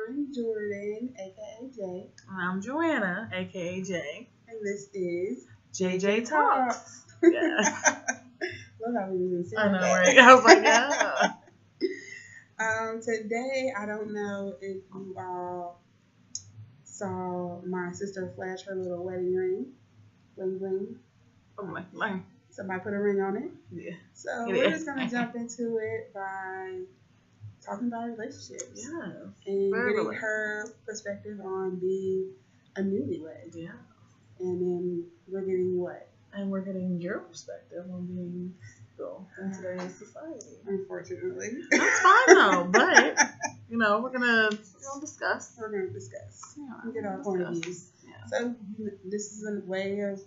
I'm Jordan, aka Jay. I'm Joanna, aka Jay. And this is JJ Talks. Yes. Love how we was in I know, right? I was like, yeah. Today, I don't know if you all saw my sister flash her little wedding ring. Bling bling. Oh my. Somebody put a ring on it. Yeah. So we're just gonna jump into it by talking about relationships. Yeah. And getting her perspective on being a newlywed. Yeah. And then we're getting what? And we're getting your perspective on being single in today's society. Unfortunately. That's fine though, but we're gonna discuss. We're gonna discuss. Yeah, and get our point of views. Yeah. So this is a way of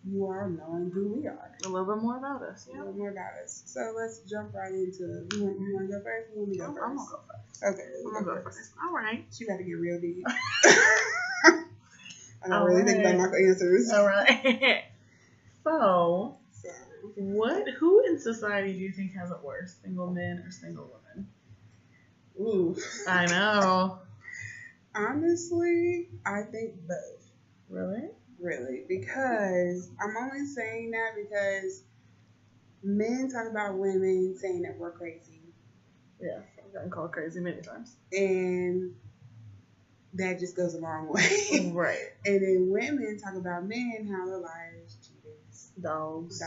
you all knowing who we are. A little bit more about us. Yeah. A little more about us. So let's jump right into it. You want to go first? You want me to go first? I'm gonna go first. Okay. I'm gonna go first. All right. She got to get real deep. I don't really think about my answers. All right. So, who in society do you think has it worse, single men or single women? Ooh. I know. Honestly, I think both. Really? Really, because I'm only saying that because men talk about women saying that we're crazy. Yeah, I've gotten called crazy many times. And that just goes a long way. Right. And then women talk about men, how they're liars, cheaters, dogs,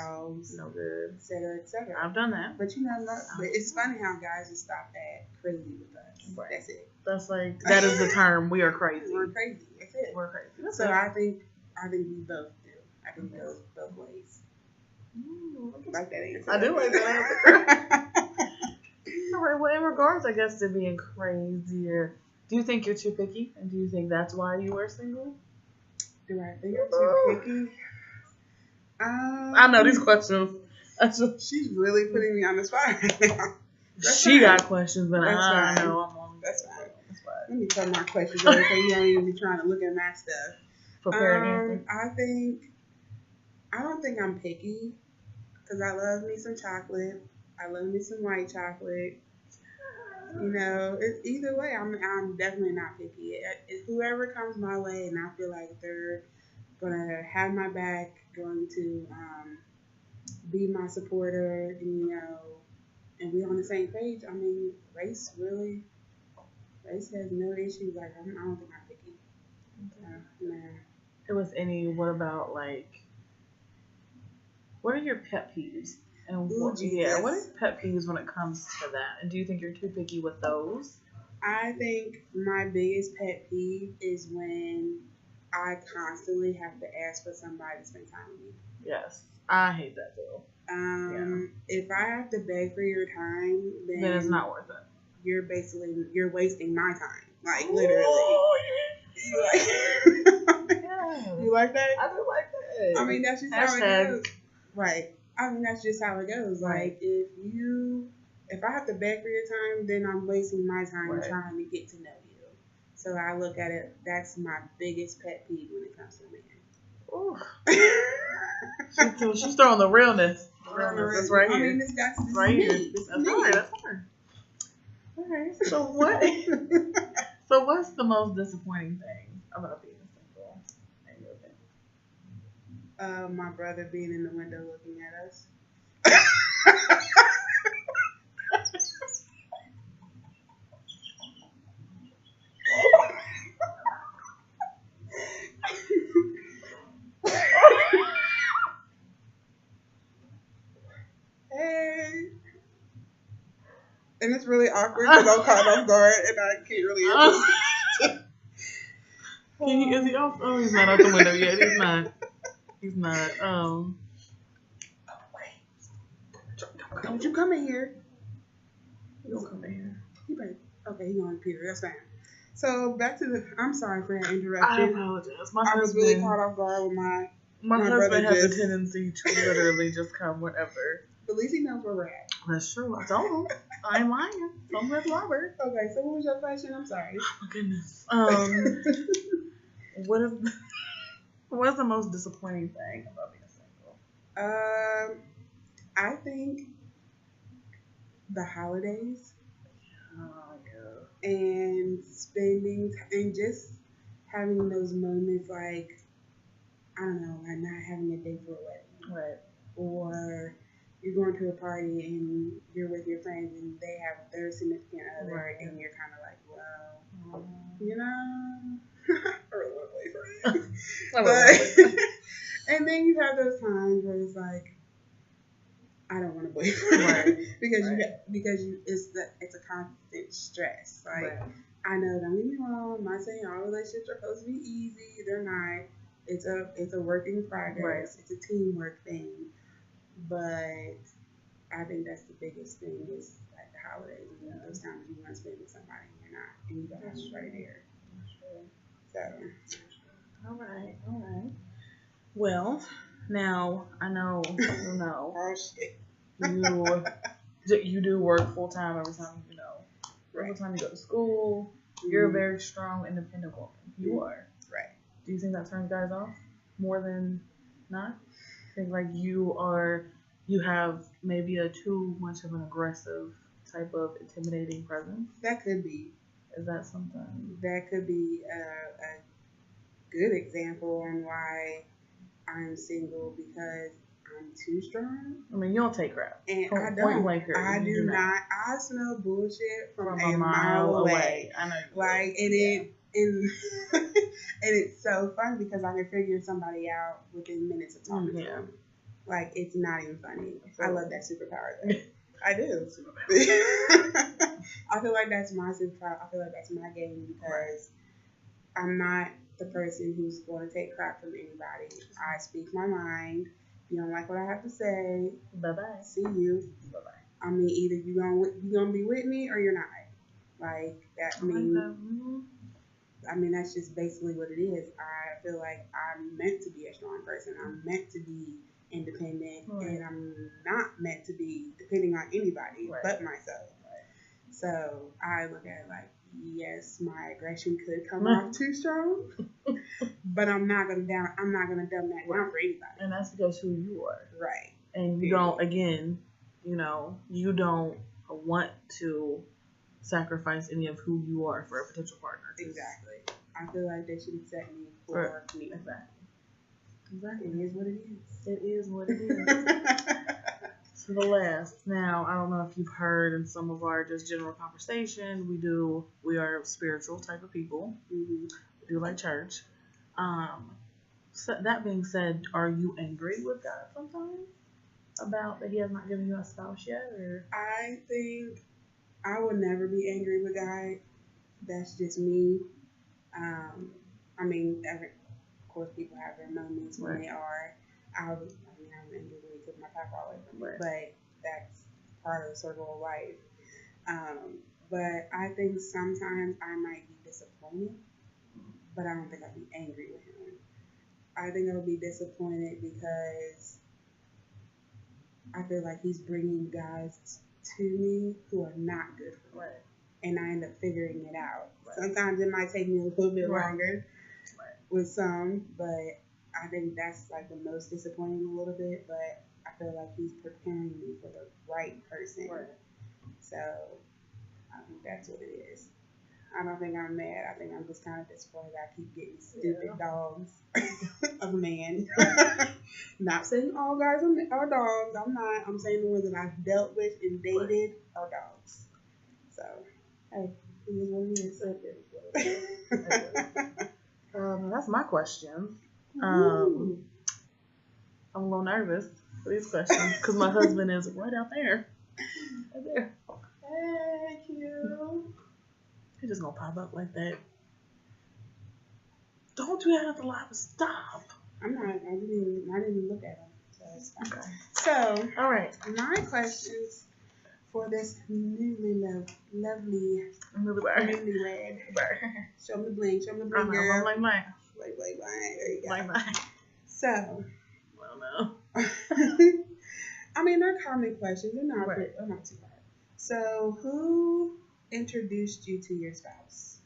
no good, etc., etc. I've done that. But it's funny how guys just stop at crazy with us. Right. That's it. That's that is the term. We are crazy. We're crazy. That's it. We're crazy. That's so I think we both do. I think it goes both ways. Like that answer. I do like that answer. All right. Well, in regards, I guess, to being crazier, do you think you're too picky? And do you think that's why you are single? Do I think I'm too picky? I know these questions. She's really putting me on the spot right now. She got questions, but I know I'm on. That's fine. Let me tell my questions over so you don't even be trying to look at my stuff. I don't think I'm picky because I love me some chocolate. I love me some white chocolate. Either way, I'm definitely not picky. Whoever comes my way and I feel like they're gonna have my back, going to be my supporter, and we're on the same page. I mean, race has no issues. Like I don't think I'm picky. Nah. What about what are your pet peeves? And what are your pet peeves when it comes to that? And do you think you're too picky with those? I think my biggest pet peeve is when I constantly have to ask for somebody to spend time with me. Yes, I hate that too. If I have to beg for your time, then it's not worth it. You're wasting my time. Like literally. You like that? I do like that. I mean, that's just how it goes. Right. I mean, that's just how it goes. Like, if I have to beg for your time, then I'm wasting my time trying to get to know you. So I look at it, that's my biggest pet peeve when it comes to men. She's throwing the realness. That's right here. I mean, this right here. That's her. All right. So what's the most disappointing thing about being single in your opinion? My brother being in the window looking at us. Hey. And it's really awkward because I'm caught off guard and I can't really answer. Is he off? Oh, he's not out the window yet. He's not. He's not. Oh, wait. Don't you come in here. Don't come in here. He better. Okay, he's on Peter. That's fine. So back to I'm sorry for that interruption. I apologize. I was really caught off guard with my husband has a tendency to literally just come whenever. But at least he knows where we're at. That's true. I told him. I ain't lying. Don't Red Robert. Okay, so what was your question? I'm sorry. Oh my goodness. What's the most disappointing thing about being single? I think the holidays. Oh, yeah. and spending and just having those moments like I don't know, like not having a date for a wedding, Right. or you're going to a party and you're with your friends and they have their significant other, Right. and you're kind of like, well, you know, I really want a boyfriend. But and then you have those times where it's like, I don't want a boyfriend, right. because it's a constant stress. Like I know, don't get me wrong, I'm not saying all relationships are supposed to be easy. They're not. It's a work in progress. Right. It's a teamwork thing. But I think that's the biggest thing is like the holidays and those times you want to spend with somebody and you're not, and you don't have it right there. So. All right. Well, now I know you know. Oh shit. You do work full time every time you know. Right. Every time you go to school, you're a very strong, independent woman. You are. Right. Do you think that turns guys off more than not? I think like you have maybe a too much of an aggressive type of intimidating presence. That could be. Is that something? That could be a good example on why I'm single, because I'm too strong. I mean, you don't take crap. And I don't. I do not. I smell bullshit from a mile away. I know. Like, and it's so funny because I can figure somebody out within minutes of talking to them. Like, it's not even funny. I love that superpower though. I do. I feel like that's my superpower. I feel like that's my game because I'm not the person who's going to take crap from anybody. I speak my mind. If you don't like what I have to say, bye-bye. See you. Bye-bye. I mean, either you gonna be with me or you're not. Like that means. I mean, that's just basically what it is. I feel like I'm meant to be a strong person. I'm meant to be independent, and I'm not meant to be depending on anybody but myself. So I look at it like, yes, my aggression could come off too strong, but I'm not gonna dumb that down for anybody. And that's because who you are, right? And you don't, again, you don't want to sacrifice any of who you are for a potential partner. Exactly. I feel like they should accept me for me. Exactly. It is what it is. It is what it is. So the last. Now, I don't know if you've heard in some of our just general conversation, we are spiritual type of people. Mm-hmm. We do like church. So that being said, are you angry with God sometimes about that He has not given you a spouse yet? Or I think I would never be angry with God. That's just me. I mean, of course, people have their moments when they are. I'm angry when He took my papa away from me, but that's part of the circle of life. But I think sometimes I might be disappointed, but I don't think I'd be angry with Him. I think I'll be disappointed because I feel like He's bringing guys to me who are not good for me. And I end up figuring it out. Sometimes it might take me a little bit longer with some, but I think that's like the most disappointing a little bit. But I feel like He's preparing me for the right person. So I think that's what it is. I don't think I'm mad. I think I'm just kind of disappointed that I keep getting stupid dogs of man. Not saying all guys are dogs. I'm not. I'm saying the ones that I've dealt with and dated are dogs. So, hey, it is what it is. That's my question. I'm a little nervous for these questions because my husband is right out there. Right there. Hey, cute. He's just gonna pop up like that. Don't do that at the live. Stop. I'm not. I didn't even look at him. So it's fine. Okay. So, all right. My questions for this lovely newlywed. Show me bling. Show me bling, girl. I'm like mine. Bling. There you go. Like mine. So. Well, no. I mean, they're common questions. They're not too hard. So, who introduced you to your spouse?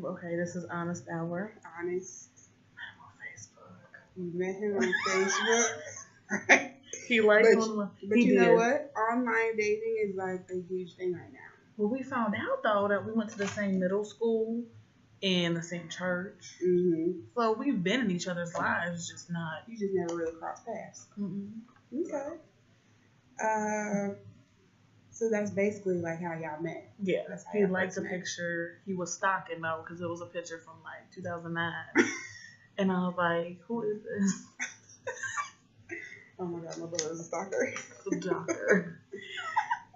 Okay, this is honest hour. Honest. I'm on Facebook. You met him on Facebook. Right. He liked But you know what? Online dating is like a huge thing right now. Well, we found out though that we went to the same middle school and the same church. Mm-hmm. So we've been in each other's lives, just not. You just never really crossed paths. Mm-hmm. Okay. So that's basically like how y'all met. Yeah. He liked the picture. He was stalking though, because it was a picture from like 2009. And I was like, who is this? Oh my God, my brother's a stalker. Stalker.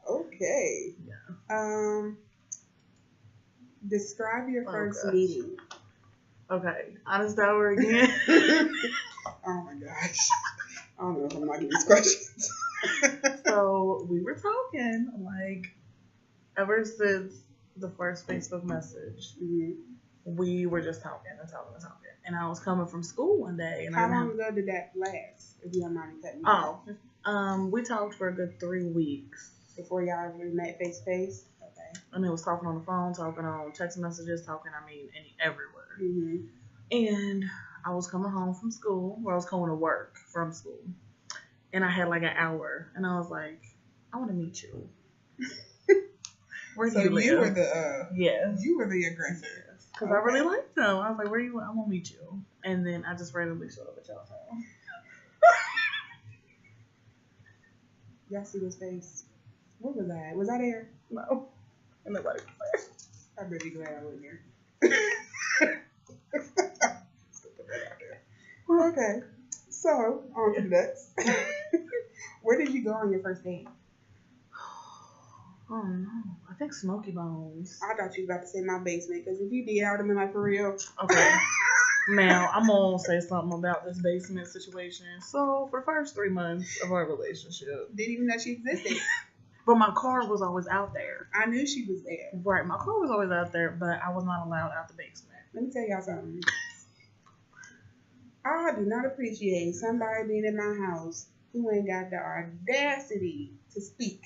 Okay. Yeah. Describe your first meeting. Okay. Honest hour again. Oh my gosh. I don't know if I'm liking these questions. So we were talking like ever since the first Facebook message. Mm-hmm. We were just talking and talking and talking. And I was coming from school one day. And how long ago did that last? If you don't mind me cutting you off. We talked for a good 3 weeks. Before y'all ever met face to face? Okay. And it was talking on the phone, talking on text messages, talking, everywhere. Mm-hmm. And I was coming home from school, or I was coming to work from school. And I had like an hour. And I was like, I want to meet you. Where do you live? You were the yes. You were the aggressor. Because I really liked him. I was like, where you at? I want to meet you. And then I just randomly showed up at y'all's house. Y'all see his face? Where was I? Was I there? No. And nobody was there. I'm really glad I wasn't there. Still put that out there. Okay. So, on to the next. Where did you go on your first date? Oh no, I think Smoky Bones. I thought you were about to say my basement, because if you did, I would have been like, for real. Okay. Now, I'm going to say something about this basement situation. So, for the first 3 months of our relationship. Didn't even know she existed. But my car was always out there. I knew she was there. Right, my car was always out there, but I was not allowed out the basement. Let me tell y'all something. I do not appreciate somebody being in my house who ain't got the audacity to speak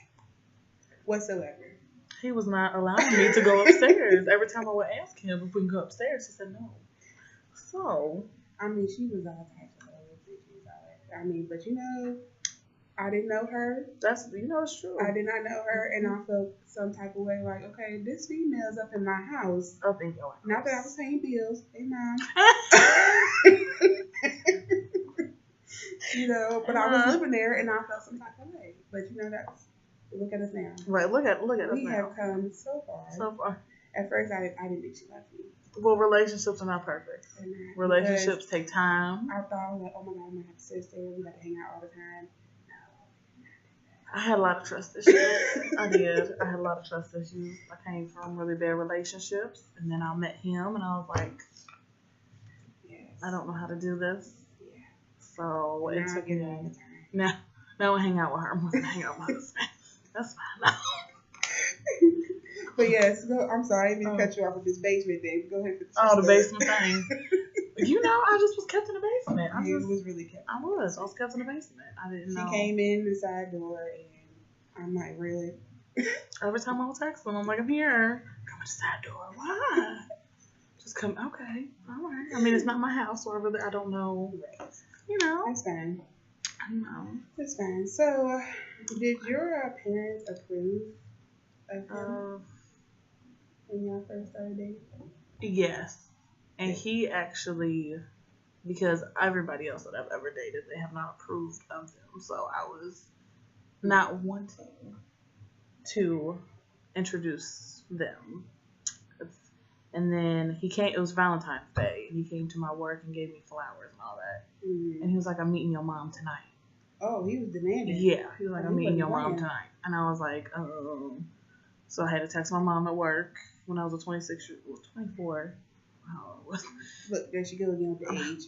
whatsoever. He was not allowing me to go upstairs. Every time I would ask him if we can go upstairs, he said no. So, I mean, she was all types of other bitches. I mean, but you know, I didn't know her. That's, it's true. I did not know her, and I felt some type of way like, okay, this female's up in my house. Up in your house. Not that I was paying bills. Hey, Mom. But I was living there, and I felt some type of way. But look at us now. Right, look at us now. We have come so far. So far. At first, I didn't think she loved me. Well, relationships are not perfect. Relationships take time. I thought, like, oh my God, I'm going to have a sister. We got to hang out all the time. I had a lot of trust issues. I did. I had a lot of trust issues. I came from really bad relationships. And then I met him, and I was like, yes. I don't know how to do this. Yeah. So it took me. Now I hang out with her. I'm going to hang out with my husband. That's fine now. But yes, I'm sorry, I didn't cut you off with this basement thing. Go ahead. The basement thing. I just was kept in the basement. I was really kept. I was kept in the basement. I didn't know. She came in the side door, and I'm like, really? Every time I would text them, I'm like, I'm here. Come to the side door. Why? Just come. Okay. All right. I mean, it's not my house, so I don't know. Right. That's fine. I know. That's fine. So, did your parents approve of him when y'all first started dating? Yes. And he actually, because everybody else that I've ever dated, they have not approved of them. So I was not wanting to introduce them. And then he came, it was Valentine's Day, and he came to my work and gave me flowers and all that. Mm-hmm. And he was like, I'm meeting your mom tonight. Oh, he was demanding. Yeah. He was like, I'm meeting your mom tonight. And I was like, So I had to text my mom at work when I was 24. Oh, look, there she goes again with the age.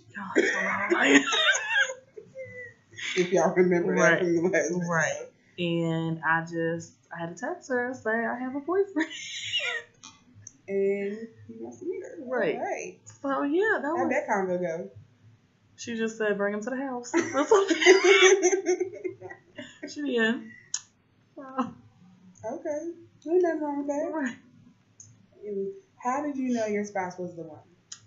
If y'all remember that from the last video. Right. And I had to text her and say I have a boyfriend. And he wants to meet her. Right. All right. So yeah, how'd that convo go? She just said, bring him to the house. That's all. She did. Okay. There's nothing wrong with that. Right. How did you know your spouse was the one?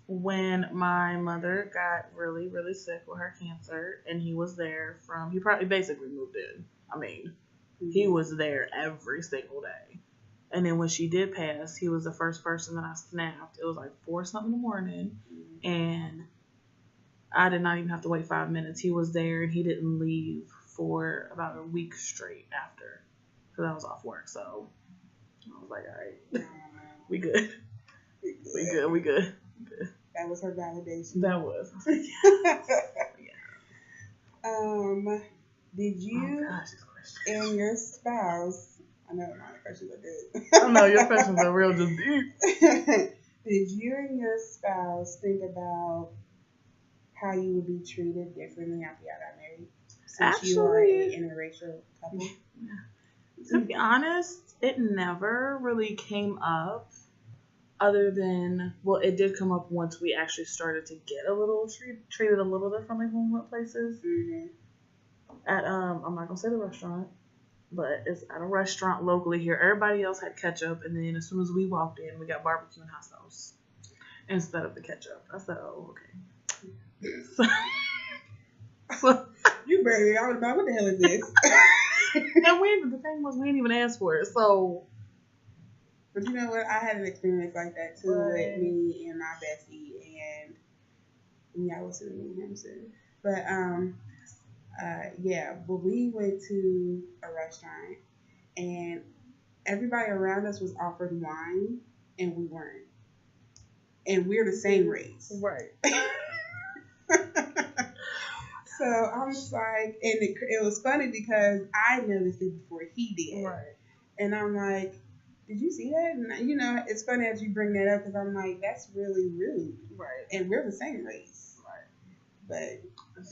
When my mother got really, really sick with her cancer, and he was there he basically moved in. I mean, he was there every single day. And then when she did pass, he was the first person that I snapped. It was like 4-something in the morning, and I did not even have to wait 5 minutes. He was there, and he didn't leave for about a week straight after, because I was off work. So I was like, all right, we good. We good. That was her validation. That was. Did you and your spouse? I know my questions are good. I know your questions are real just deep. Did you and your spouse think about how you would be treated differently after y'all got married? Since you are an interracial couple. Yeah. To be honest, it never really came up. Other than, well, it did come up once we actually started to get a little treated a little differently when we went places. Mm-hmm. At I'm not gonna say the restaurant, but it's at a restaurant locally here. Everybody else had ketchup, and then as soon as we walked in, we got barbecue and hot sauce instead of the ketchup. I said, "Oh, okay." So you barely out about what the hell is this? And the thing was, we didn't even ask for it, so. But you know what? I had an experience like that too with me and my bestie, and y'all will see me him soon. But but we went to a restaurant, and everybody around us was offered wine, and we weren't, and we're the same race, right? So I'm just like, and it was funny because I noticed it before he did, right? And I'm like, did you see that? And you know, it's funny as you bring that up because I'm like, that's really rude. Right. And we're the same race. Right. But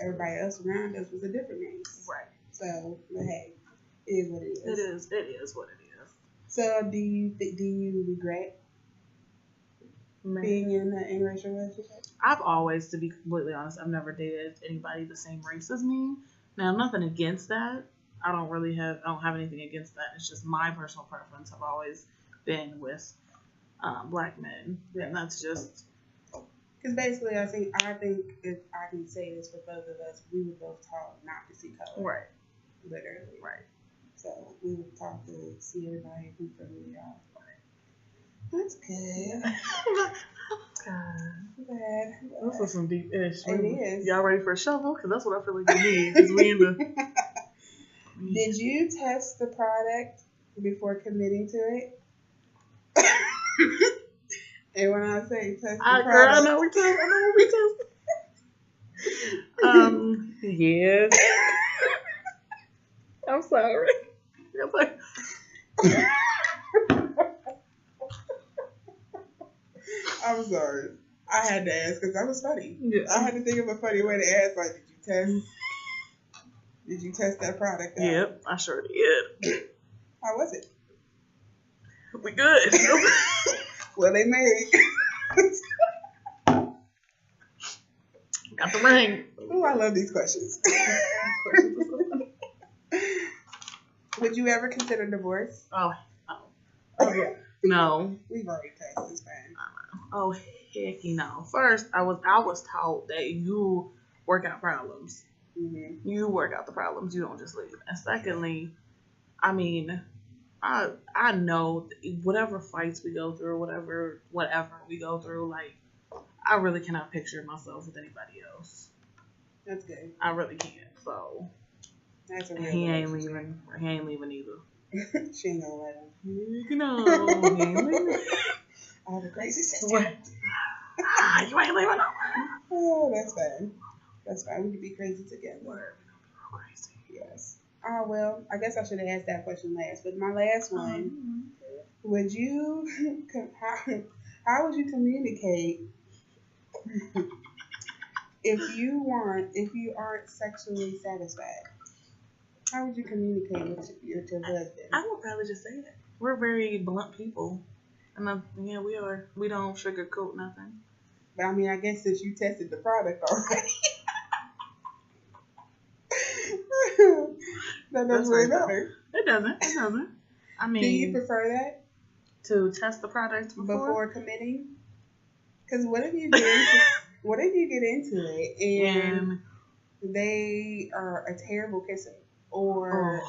everybody else around us was a different race. Right. So, but hey, it is what it is. It is what it is. So, do you regret being in an interracial relationship? I've always, to be completely honest, I've never dated anybody the same race as me. Now, nothing against that. I don't have anything against that. It's just my personal preference. I've always been with black men, and that's just because basically, I think if I can say this for both of us, we were both taught not to see color, right? Literally, right. So we were taught to see everybody who from New York. That's good. Bad. This is some deep ish. It is. Y'all ready for a shovel? Because that's what I feel like we need. Because we in the. Did you test the product before committing to it? And when I say test the product, girl, I know what we test. Yes. I'm sorry. I'm sorry. I had to ask because that was funny. Yeah. I had to think of a funny way to ask. Like, did you test that product out? Yep, I sure did. How was it? We good. Well, they made. Got the ring. Oh, I love these questions. Would you ever consider divorce? Oh yeah. No. We've already passed this, man. Oh heck no. First, I was taught that you work out problems. Mm-hmm. You work out the problems. You don't just leave. And secondly, I mean, I know whatever fights we go through, whatever we go through, like I really cannot picture myself with anybody else. That's good. I really can't. So that's a real he ain't leaving. He ain't leaving either. She ain't gonna let him. No, he ain't leaving. I have a crazy sister. You ain't leaving nowhere. Oh, that's fine. That's fine. We could be crazy together. Crazy. Yes. Oh, well, I guess I should have asked that question last. But my last one, would you, how would you communicate if you aren't sexually satisfied? How would you communicate with your husband? I would probably just say that. We're very blunt people. And yeah, we are. We don't sugarcoat nothing. But I mean, I guess since you tested the product already. That doesn't really matter. It doesn't. I mean, do you prefer that? To test the product before committing? Because what if you get into it and they are a terrible kisser, or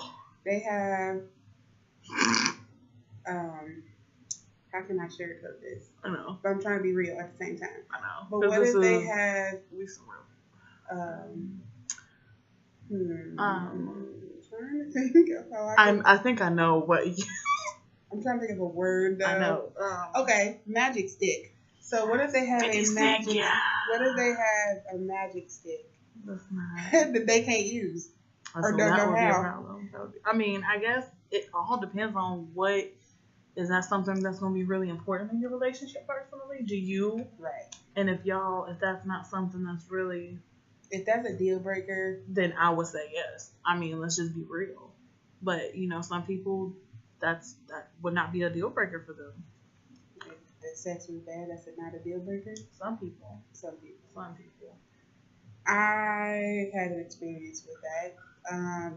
they have how can I sugarcoat this? I know. But I'm trying to be real at the same time. I know. But what if they have we some real. Trying to think of how I think I know what you. I'm trying to think of a word though. I know. Okay, magic stick. So what if they have a magic? Stick, yeah. What if they have a magic stick That's not. that they can't use or So don't that know would be a how? problem. I mean, I guess it all depends on what. Is that something that's going to be really important in your relationship personally? Do you? Right. And if that's not something that's really. If that's a deal breaker, then I would say yes. I mean, let's just be real. But, some people, that would not be a deal breaker for them. If sex was bad, that's not a deal breaker? Some people. I had an experience with that.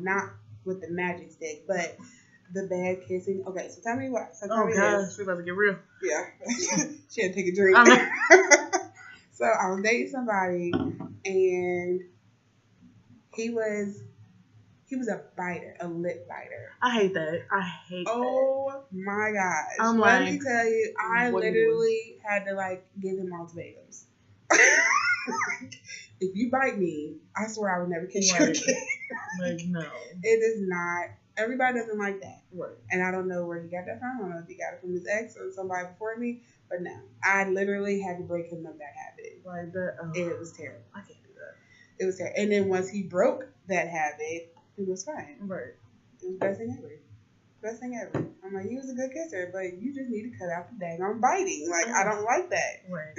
Not with the magic stick, but the bad kissing. Okay, so tell me what. So tell me gosh, we about to get real. Yeah. She had to take a drink. So I was dating somebody, and he was a biter, a lip biter. I hate that. Oh my gosh. I'm Let me tell you, I literally had to give him ultimatums. If you bite me, I swear I would never kiss you again. No. It is not. Everybody doesn't like that. Right. And I don't know where he got that from. I don't know if he got it from his ex or somebody before me. But no, I literally had to break him of that habit. Like that. Oh, it was terrible. I can't do that. It was terrible. And then once he broke that habit, it was fine. Right. It was the best thing ever. Best thing ever. I'm like, he was a good kisser, but you just need to cut out the daggone biting. Like, I don't like that. Right.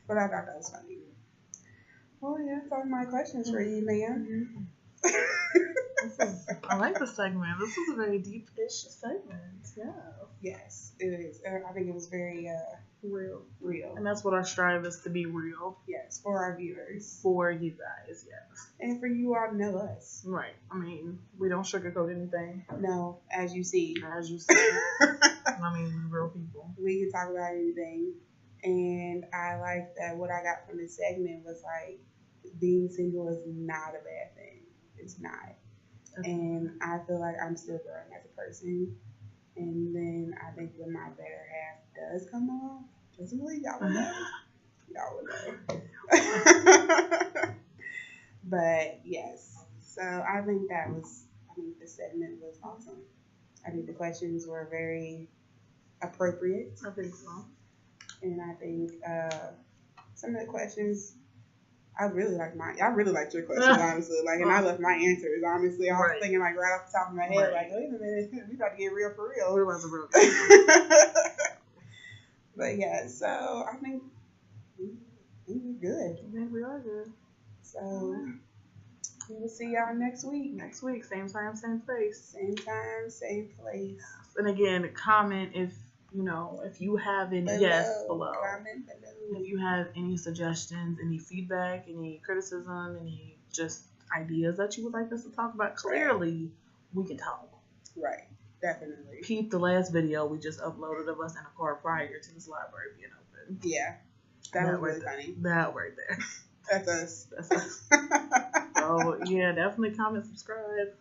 But I thought that was funny. Well, yeah, that's all my questions for you, ma'am. I like the segment. This is a very deep-ish segment. Yeah. Yes, it is. I think it was very real. And that's what our strive is, to be real. Yes, for our viewers. For you guys, yes. And for you all to know us. Right. I mean, we don't sugarcoat anything. No, as you see. I mean, we're real people. We can talk about anything. And I like that what I got from this segment was being single is not a bad thing. It's not. And I feel like I'm still growing as a person. And then I think when my better half does come along, just really y'all will know. Y'all will know. But yes. So I think the segment was awesome. I think the questions were very appropriate. I think so. And I think some of the questions, I really liked your questions, honestly. And I left my answers, honestly. I was thinking, right off the top of my head, wait a minute, we about to get real for real. We about to real. But yeah, so I think we're good. I think we are good. So we will see y'all next week. Next week, same time, same place. Same time, same place. And again, comment if you have any below. Comment below. If you have any suggestions, any feedback, any criticism, any just ideas that you would like us to talk about, clearly we can talk. Right. Definitely. Peep the last video we just uploaded of us in a car prior to this library being open. Yeah. That was really funny. That right there. That's us. So yeah, definitely comment, subscribe.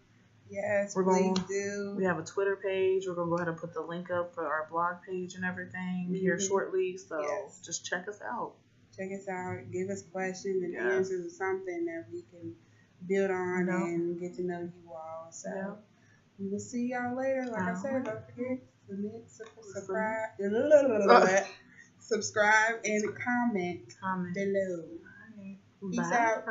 Yes, please do. We have a Twitter page. We're going to go ahead and put the link up for our blog page and everything here shortly. So just check us out. Check us out. Give us questions and answers or something that we can build on and get to know you all. So we will see y'all later. Like I said, don't forget, subscribe and comment below. Bye. Peace out.